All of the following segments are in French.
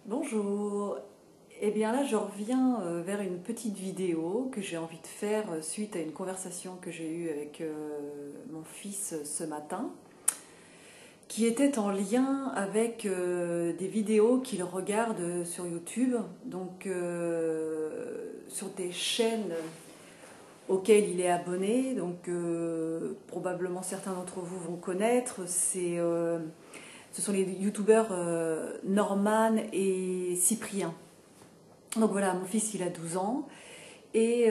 Bonjour. Eh bien là, je reviens vers une petite vidéo que j'ai envie de faire suite à une conversation que j'ai eue avec mon fils ce matin, qui était en lien avec des vidéos qu'il regarde sur YouTube, donc sur des chaînes auxquelles il est abonné. Donc probablement certains d'entre vous vont connaître. Ce sont les youtubeurs Norman et Cyprien. Donc voilà, mon fils il a 12 ans et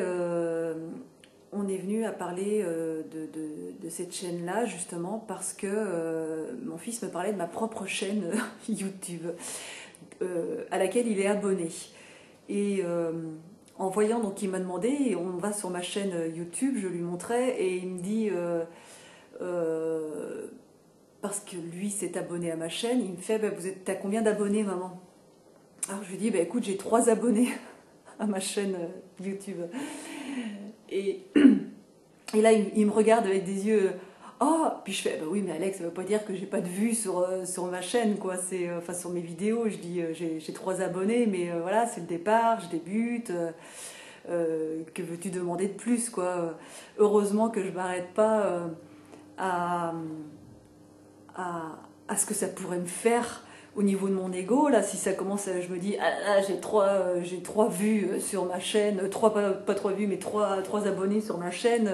on est venu à parler de cette chaîne-là justement parce que mon fils me parlait de ma propre chaîne YouTube à laquelle il est abonné. Et en voyant, donc il m'a demandé, on va sur ma chaîne YouTube, je lui montrais et il me dit, parce que lui s'est abonné à ma chaîne, il me fait, bah, t'as combien d'abonnés maman? Alors je lui dis, bah, écoute, j'ai 3 abonnés à ma chaîne YouTube. Et, et là, il me regarde avec des yeux. Oh, puis je fais, bah oui, mais Alex, ça veut pas dire que j'ai pas de vues sur ma chaîne, quoi. Enfin, sur mes vidéos, je dis, j'ai 3 abonnés, mais voilà, c'est le départ, je débute. Que veux-tu demander de plus, quoi. Heureusement que je m'arrête pas à, à, à ce que ça pourrait me faire au niveau de mon ego. Là, si ça commence, je me dis, ah là, j'ai trois vues sur ma chaîne, pas 3 vues, mais trois abonnés sur ma chaîne.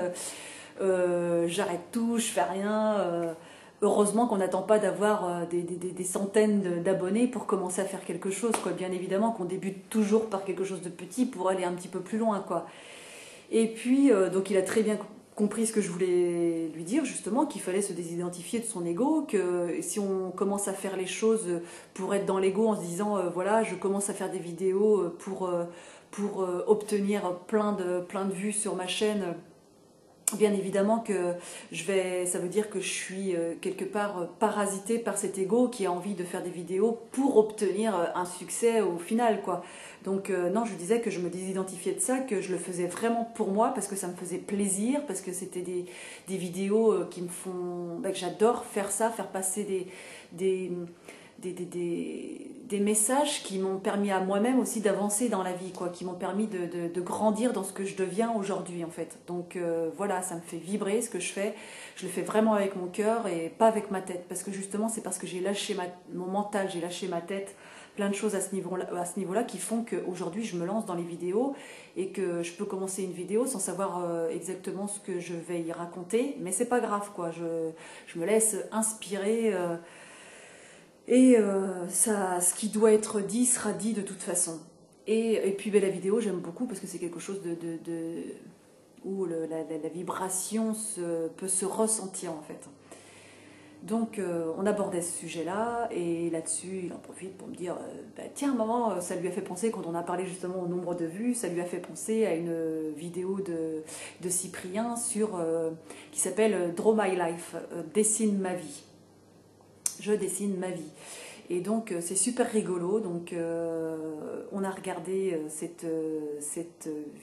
J'arrête tout, je fais rien. Heureusement qu'on n'attend pas d'avoir des centaines d'abonnés pour commencer à faire quelque chose, quoi. Bien évidemment qu'on débute toujours par quelque chose de petit pour aller un petit peu plus loin, quoi. Et puis, donc il a très bien compris ce que je voulais lui dire, justement, qu'il fallait se désidentifier de son ego, que si on commence à faire les choses pour être dans l'ego en se disant, voilà, je commence à faire des vidéos pour obtenir plein de vues sur ma chaîne. Bien évidemment que ça veut dire que je suis quelque part parasitée par cet ego qui a envie de faire des vidéos pour obtenir un succès au final, quoi. Donc non, je disais que je me désidentifiais de ça, que je le faisais vraiment pour moi parce que ça me faisait plaisir, parce que c'était des vidéos qui me font, que j'adore faire ça, faire passer des, des messages qui m'ont permis à moi-même aussi d'avancer dans la vie, quoi, qui m'ont permis de grandir dans ce que je deviens aujourd'hui, en fait. Donc voilà, ça me fait vibrer ce que je fais. Je le fais vraiment avec mon cœur et pas avec ma tête, parce que justement, c'est parce que j'ai lâché mon mental, j'ai lâché ma tête, plein de choses à ce niveau-là qui font qu'aujourd'hui, je me lance dans les vidéos et que je peux commencer une vidéo sans savoir exactement ce que je vais y raconter, mais c'est pas grave, quoi. Je me laisse inspirer. Et ce qui doit être dit sera dit de toute façon. Et puis ben, la vidéo, j'aime beaucoup parce que c'est quelque chose où la vibration peut se ressentir en fait. Donc on abordait ce sujet-là et là-dessus il en profite pour me dire bah, tiens maman, ça lui a fait penser, quand on a parlé justement au nombre de vues, ça lui a fait penser à une vidéo de Cyprien qui s'appelle Draw My Life, dessine ma vie. Je dessine ma vie. Et donc c'est super rigolo. Donc on a regardé cette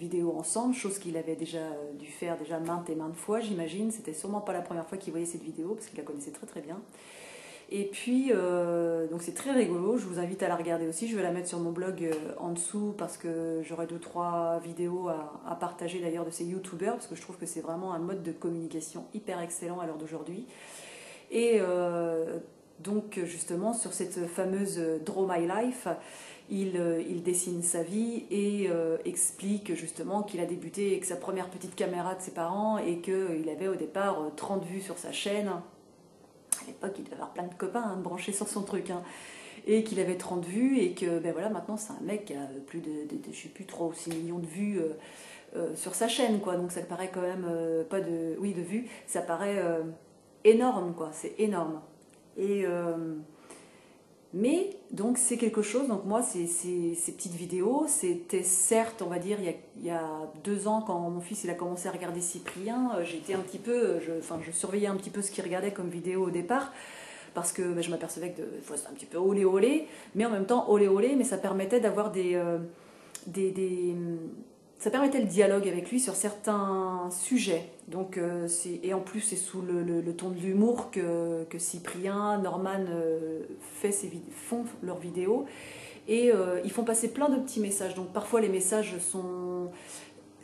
vidéo ensemble, chose qu'il avait déjà dû faire déjà maintes et maintes fois, j'imagine. C'était sûrement pas la première fois qu'il voyait cette vidéo parce qu'il la connaissait très très bien. Et puis donc c'est très rigolo. Je vous invite à la regarder aussi. Je vais la mettre sur mon blog en dessous parce que j'aurai 2-3 vidéos à partager d'ailleurs de ces youtubeurs parce que je trouve que c'est vraiment un mode de communication hyper excellent à l'heure d'aujourd'hui. Et donc justement sur cette fameuse Draw My Life, il dessine sa vie et explique justement qu'il a débuté avec sa première petite caméra de ses parents et qu'il avait au départ 30 vues sur sa chaîne. À l'époque, il devait avoir plein de copains branchés sur son truc. Et qu'il avait 30 vues et que ben voilà, maintenant c'est un mec qui a plus je sais plus, 3 ou 6 millions de vues sur sa chaîne, quoi. Donc ça me paraît quand même pas de... Oui, de vues, ça paraît énorme, quoi. C'est énorme. Et mais donc c'est quelque chose, donc moi ces petites vidéos, c'était certes, on va dire, il y a 2 ans quand mon fils il a commencé à regarder Cyprien, j'étais un petit peu, je surveillais un petit peu ce qu'il regardait comme vidéo au départ, parce que je m'apercevais que c'était un petit peu olé olé, mais en même temps olé olé, mais ça permettait d'avoir des ça permettait le dialogue avec lui sur certains sujets. Donc, et en plus, c'est sous le ton de l'humour que Cyprien, Norman font leurs vidéos. Et ils font passer plein de petits messages. Donc parfois les messages sont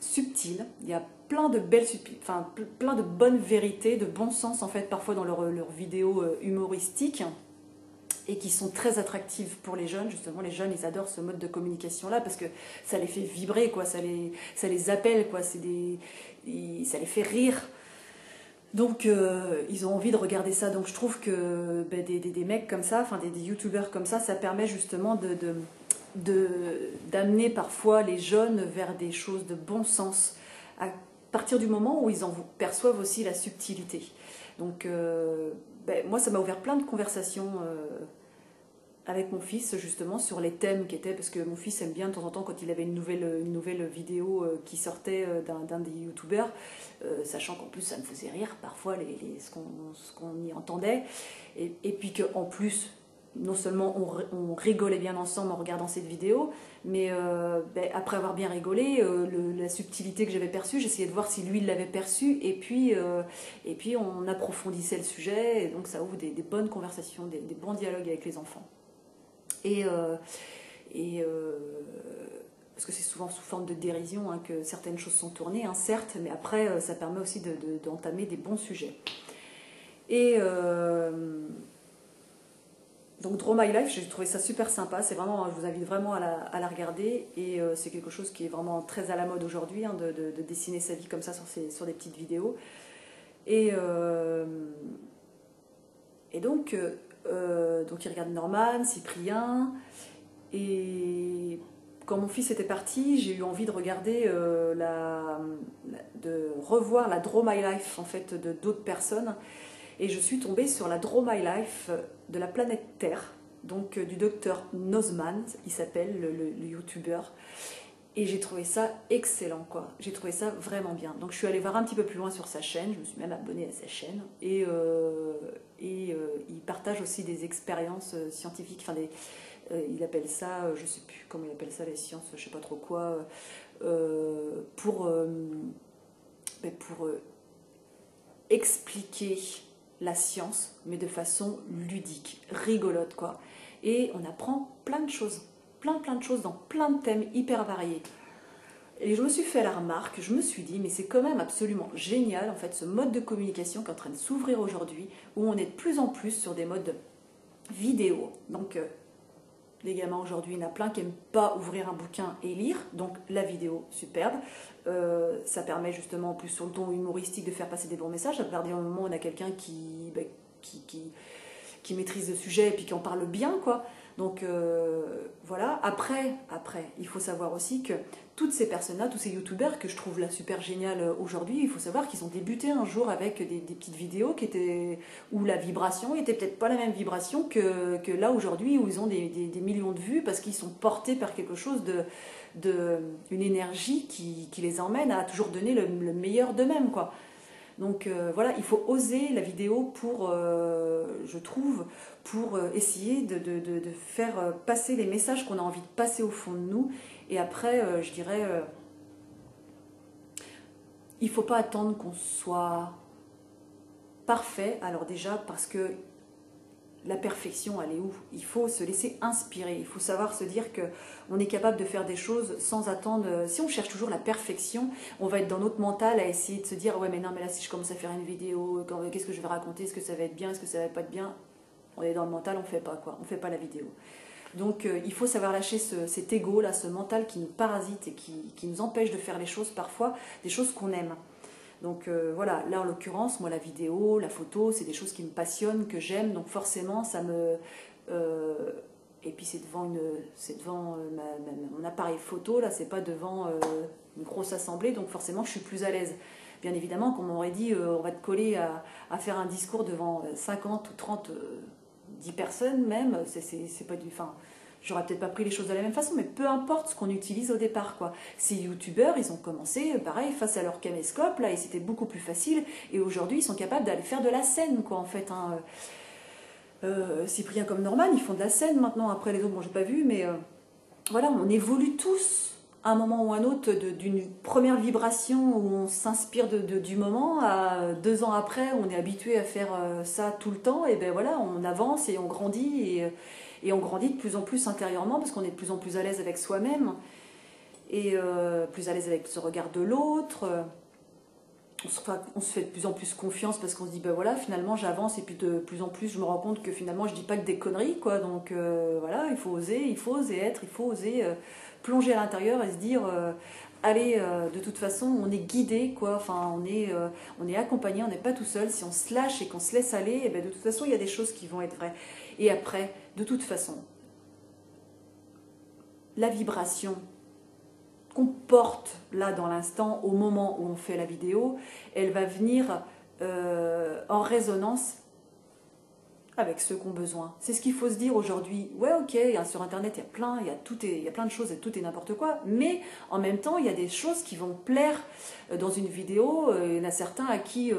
subtils. Il y a plein de belles, enfin plein de bonnes vérités, de bon sens en fait parfois dans leurs vidéos humoristiques et qui sont très attractives pour les jeunes. Justement, les jeunes, ils adorent ce mode de communication-là parce que ça les fait vibrer, quoi. Ça les appelle, quoi. Ça les fait rire. Donc, ils ont envie de regarder ça. Donc, je trouve que des mecs comme ça, enfin des youtubeurs comme ça permet justement d'amener parfois les jeunes vers des choses de bon sens à partir du moment où ils en perçoivent aussi la subtilité. Donc, moi, ça m'a ouvert plein de conversations avec mon fils justement sur les thèmes qui étaient, parce que mon fils aime bien de temps en temps quand il avait une nouvelle vidéo qui sortait d'un des youtubeurs, sachant qu'en plus ça me faisait rire parfois ce qu'on y entendait, et puis qu'en plus non seulement on rigolait bien ensemble en regardant cette vidéo, mais après avoir bien rigolé, la subtilité que j'avais perçue, j'essayais de voir si lui l'avait perçue, et puis on approfondissait le sujet, et donc ça ouvre des bonnes conversations, des bons dialogues avec les enfants. Et parce que c'est souvent sous forme de dérision que certaines choses sont tournées, certes, mais après ça permet aussi d'entamer des bons sujets. Et donc Draw My Life, j'ai trouvé ça super sympa, c'est vraiment, je vous invite vraiment à la regarder, et c'est quelque chose qui est vraiment très à la mode aujourd'hui, de dessiner sa vie comme ça sur des petites vidéos. Et donc il regarde Norman, Cyprien, et quand mon fils était parti, j'ai eu envie de regarder, de revoir la Draw My Life en fait d'autres personnes, et je suis tombée sur la Draw My Life de la planète Terre, donc du docteur Nozman, il s'appelle le youtubeur. Et j'ai trouvé ça excellent, quoi. J'ai trouvé ça vraiment bien. Donc je suis allée voir un petit peu plus loin sur sa chaîne, je me suis même abonnée à sa chaîne. Et il partage aussi des expériences scientifiques, enfin il appelle ça, je sais plus comment il appelle ça, les sciences, je sais pas trop quoi, pour expliquer la science, mais de façon ludique, rigolote, quoi. Et on apprend plein de choses. Plein de choses dans plein de thèmes hyper variés. Et je me suis fait la remarque, je me suis dit, mais c'est quand même absolument génial, en fait, ce mode de communication qui est en train de s'ouvrir aujourd'hui, où on est de plus en plus sur des modes vidéo. Donc, les gamins aujourd'hui, il y en a plein qui n'aiment pas ouvrir un bouquin et lire, donc la vidéo, superbe. Ça permet justement, en plus sur le ton humoristique, de faire passer des bons messages. À partir du moment où on a quelqu'un qui maîtrise le sujet et puis qui en parle bien, quoi. Donc voilà, après, il faut savoir aussi que toutes ces personnes-là, tous ces youtubeurs que je trouve là super génial aujourd'hui, il faut savoir qu'ils ont débuté un jour avec des petites vidéos où la vibration était peut-être pas la même vibration que là aujourd'hui, où ils ont des millions de vues parce qu'ils sont portés par quelque chose une énergie qui les emmène à toujours donner le meilleur d'eux-mêmes, quoi. Donc voilà, il faut oser la vidéo je trouve, pour essayer de faire passer les messages qu'on a envie de passer au fond de nous. Et après, je dirais, il ne faut pas attendre qu'on soit parfait. Alors déjà, parce que la perfection, elle est où? Il faut se laisser inspirer, il faut savoir se dire qu'on est capable de faire des choses sans attendre. Si on cherche toujours la perfection, on va être dans notre mental à essayer de se dire « ouais mais non mais là si je commence à faire une vidéo, qu'est-ce que je vais raconter? Est-ce que ça va être bien? Est-ce que ça va pas être bien ?» On est dans le mental, on ne fait pas, quoi. On fait pas la vidéo. Donc il faut savoir lâcher cet ego là, ce mental qui nous parasite et qui nous empêche de faire les choses parfois, des choses qu'on aime. Donc voilà, là en l'occurrence, moi la vidéo, la photo, c'est des choses qui me passionnent, que j'aime, donc forcément ça me... et puis c'est devant mon appareil photo, là c'est pas devant une grosse assemblée, donc forcément je suis plus à l'aise. Bien évidemment, comme on m'aurait dit, on va te coller à faire un discours devant 50 ou 30, 10 personnes même, c'est pas du... Enfin, j'aurais peut-être pas pris les choses de la même façon, mais peu importe ce qu'on utilise au départ, quoi. Ces youtubeurs, ils ont commencé, pareil, face à leur caméscope, là, et c'était beaucoup plus facile, et aujourd'hui, ils sont capables d'aller faire de la scène, quoi, en fait, hein. Cyprien comme Norman, ils font de la scène maintenant, après les autres, bon, j'ai pas vu, mais voilà, on évolue tous à un moment ou un autre d'une première vibration où on s'inspire du moment à 2 ans après, on est habitué à faire ça tout le temps, et ben voilà, on avance et on grandit et on grandit de plus en plus intérieurement parce qu'on est de plus en plus à l'aise avec soi-même et plus à l'aise avec ce regard de l'autre. On se fait de plus en plus confiance parce qu'on se dit ben voilà, finalement j'avance et puis de plus en plus je me rends compte que finalement je dis pas que des conneries quoi, donc voilà, il faut oser être, il faut oser plonger à l'intérieur et se dire allez, de toute façon on est guidé quoi, enfin on est accompagné, on n'est pas tout seul, si on se lâche et qu'on se laisse aller, et ben de toute façon il y a des choses qui vont être vraies. Et après, de toute façon, la vibration qu'on porte là dans l'instant, au moment où on fait la vidéo, elle va venir en résonance avec ceux qui ont besoin. C'est ce qu'il faut se dire aujourd'hui. Ouais, ok, sur Internet, il y a plein de choses et tout est n'importe quoi, mais en même temps, il y a des choses qui vont plaire dans une vidéo. Il y en a certains à qui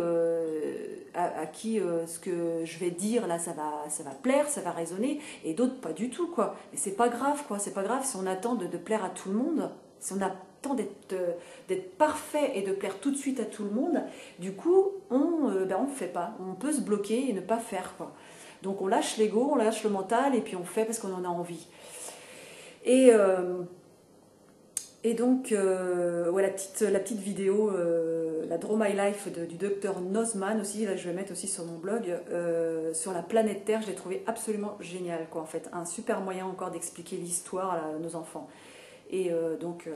ce que je vais dire là, ça va plaire, ça va résonner, et d'autres pas du tout, quoi. Mais c'est pas grave, quoi. C'est pas grave si on attend de plaire à tout le monde, si on attend d'être parfait et de plaire tout de suite à tout le monde. Du coup, on ne fait pas. On peut se bloquer et ne pas faire, quoi. Donc on lâche l'ego, on lâche le mental et puis on fait parce qu'on en a envie. Et donc, ouais, la petite vidéo, la Draw My Life du docteur Nozman aussi, là je vais mettre aussi sur mon blog, sur la planète Terre, je l'ai trouvé absolument génial, quoi, en fait. Un super moyen encore d'expliquer l'histoire à nos enfants. Et donc,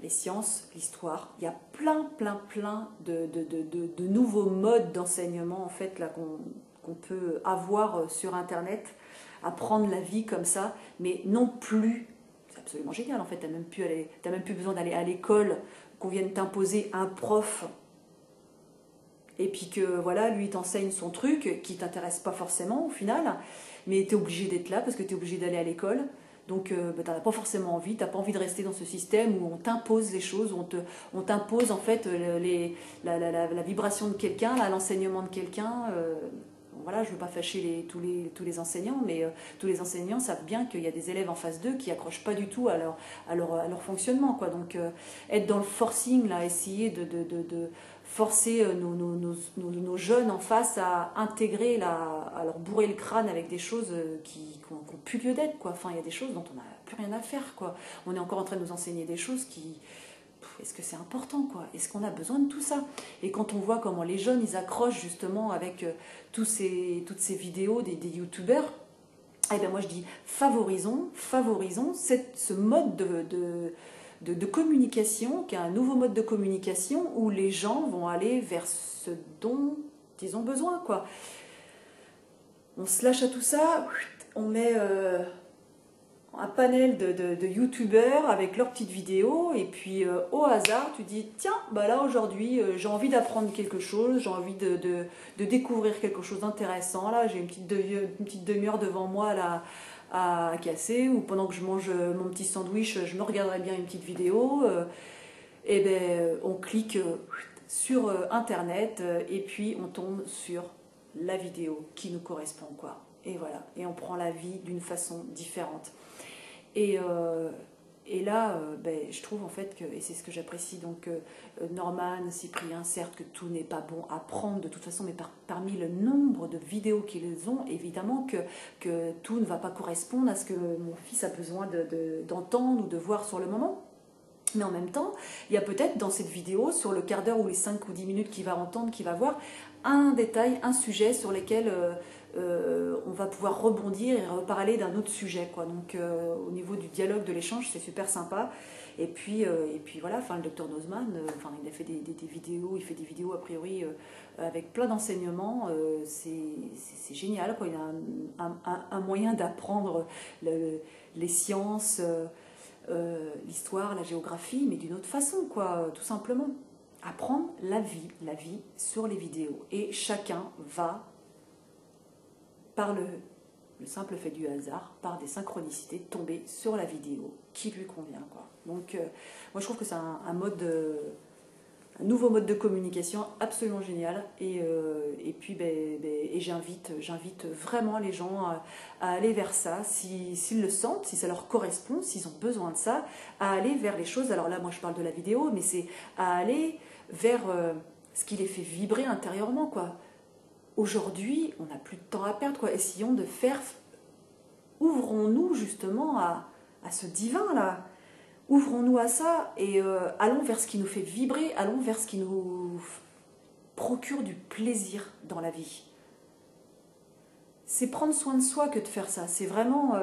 les sciences, l'histoire, il y a plein de nouveaux modes d'enseignement, en fait, là, qu'on peut avoir sur Internet, apprendre la vie comme ça, mais non plus, c'est absolument génial en fait, t'as même plus besoin d'aller à l'école, qu'on vienne t'imposer un prof, et puis que voilà, lui t'enseigne son truc, qui t'intéresse pas forcément au final, mais t'es obligé d'être là parce que t'es obligé d'aller à l'école. Donc t'en as pas forcément envie, t'as pas envie de rester dans ce système où on t'impose les choses, où on t'impose en fait la vibration de quelqu'un, l'enseignement de quelqu'un. Voilà, je ne veux pas fâcher tous les enseignants, mais tous les enseignants savent bien qu'il y a des élèves en face d'eux qui accrochent pas du tout à leur fonctionnement, quoi. Donc être dans le forcing, là, essayer de forcer nos jeunes en face à intégrer, à leur bourrer le crâne avec des choses qui n'ont plus lieu d'être, quoi. Enfin, il y a des choses dont on n'a plus rien à faire, quoi. On est encore en train de nous enseigner des choses qui... Est-ce que c'est important, quoi? Est-ce qu'on a besoin de tout ça? Et quand on voit comment les jeunes, ils accrochent justement avec toutes ces vidéos des youtubeurs, eh bien moi je dis favorisons ce mode de communication, qui est un nouveau mode de communication où les gens vont aller vers ce dont ils ont besoin, quoi. On se lâche à tout ça, on met un panel de youtubeurs avec leurs petites vidéos, et puis au hasard tu dis tiens, bah là aujourd'hui j'ai envie d'apprendre quelque chose, j'ai envie de découvrir quelque chose d'intéressant, là j'ai une petite demi-heure devant moi là à casser, ou pendant que je mange mon petit sandwich je me regarderai bien une petite vidéo, et ben on clique sur internet, et puis on tombe sur la vidéo qui nous correspond, quoi. Et voilà, et on prend la vie d'une façon différente. Et là, je trouve en fait que, et c'est ce que j'apprécie, donc Norman, Cyprien, certes que tout n'est pas bon à prendre de toute façon, mais parmi le nombre de vidéos qu'ils ont, évidemment que tout ne va pas correspondre à ce que mon fils a besoin d'entendre ou de voir sur le moment. Mais en même temps, il y a peut-être dans cette vidéo, sur le quart d'heure ou les 5 ou 10 minutes qu'il va entendre, qu'il va voir, un détail, un sujet sur lequel on va pouvoir rebondir et reparler d'un autre sujet, quoi. Donc au niveau du dialogue, de l'échange, c'est super sympa. Et puis voilà, le docteur Nozman, il a fait des vidéos, il fait des vidéos a priori avec plein d'enseignements, c'est génial, quoi. Il a un moyen d'apprendre les sciences, l'histoire, la géographie, mais d'une autre façon, quoi, tout simplement. Apprendre la vie sur les vidéos. Et chacun va, par le simple fait du hasard, par des synchronicités, tomber sur la vidéo qui lui convient, quoi. Donc, moi je trouve que c'est un mode un nouveau mode de communication absolument génial. Et puis et j'invite vraiment les gens à aller vers ça, s'ils le sentent, si ça leur correspond, s'ils ont besoin de ça, à aller vers les choses. Alors là, moi je parle de la vidéo, mais c'est à aller vers ce qui les fait vibrer intérieurement, quoi. Aujourd'hui, on n'a plus de temps à perdre, quoi. Essayons de faire... Ouvrons-nous justement à ce divin-là. Ouvrons-nous à ça et allons vers ce qui nous fait vibrer, allons vers ce qui nous procure du plaisir dans la vie. C'est prendre soin de soi que de faire ça. C'est vraiment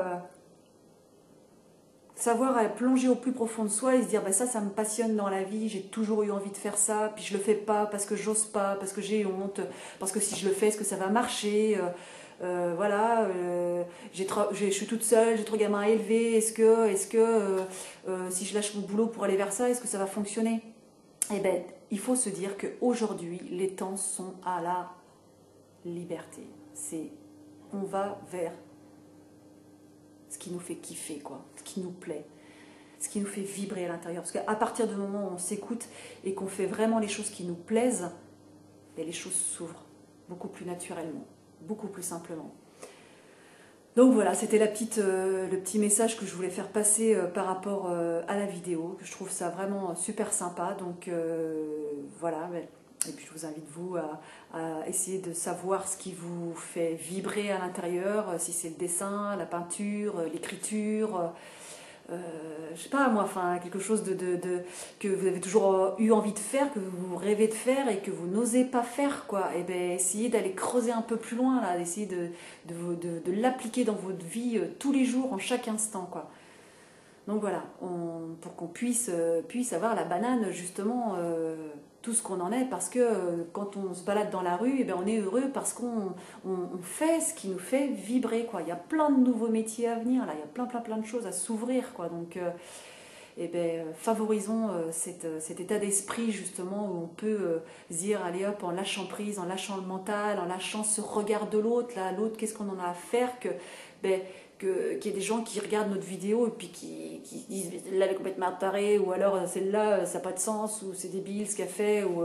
savoir plonger au plus profond de soi et se dire ça me passionne dans la vie, j'ai toujours eu envie de faire ça, puis je le fais pas parce que j'ose pas, parce que j'ai honte, parce que si je le fais, est-ce que ça va marcher voilà, je suis toute seule, j'ai 3 gamins à élever, est-ce que si je lâche mon boulot pour aller vers ça, est-ce que ça va fonctionner? Eh bien, il faut se dire qu'aujourd'hui, les temps sont à la liberté. On va vers ce qui nous fait kiffer, quoi, ce qui nous plaît, ce qui nous fait vibrer à l'intérieur. Parce qu'à partir du moment où on s'écoute et qu'on fait vraiment les choses qui nous plaisent, les choses s'ouvrent beaucoup plus naturellement, beaucoup plus simplement. Donc voilà, c'était le petit message que je voulais faire passer par rapport à la vidéo, que je trouve ça vraiment super sympa. Donc voilà, et puis je vous invite vous à essayer de savoir ce qui vous fait vibrer à l'intérieur, si c'est le dessin, la peinture, l'écriture, je sais pas moi, enfin quelque chose que vous avez toujours eu envie de faire, que vous rêvez de faire et que vous n'osez pas faire, quoi. Et ben essayez d'aller creuser un peu plus loin là, d'essayer de l'appliquer dans votre vie tous les jours, en chaque instant, quoi. Donc voilà, pour qu'on puisse avoir la banane justement tout ce qu'on en est, parce que quand on se balade dans la rue, eh bien, on est heureux parce qu'on fait ce qui nous fait vibrer, quoi. Il y a plein de nouveaux métiers à venir, là, il y a plein de choses à s'ouvrir, quoi. Donc eh bien, favorisons cet état d'esprit justement où on peut se dire allez hop, en lâchant prise, en lâchant le mental, en lâchant ce regard de l'autre, là, l'autre, qu'est-ce qu'on en a à faire, qu'il y ait des gens qui regardent notre vidéo et puis qui disent là elle est complètement tarée, ou alors celle-là ça n'a pas de sens, ou c'est débile ce qu'elle fait, ou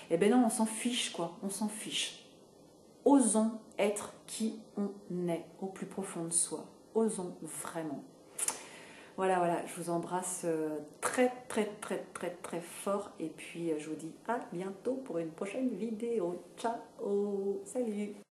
eh ben non, on s'en fiche, quoi, on s'en fiche. Osons être qui on est au plus profond de soi, osons vraiment. Voilà, je vous embrasse très fort et puis je vous dis à bientôt pour une prochaine vidéo. Ciao, salut.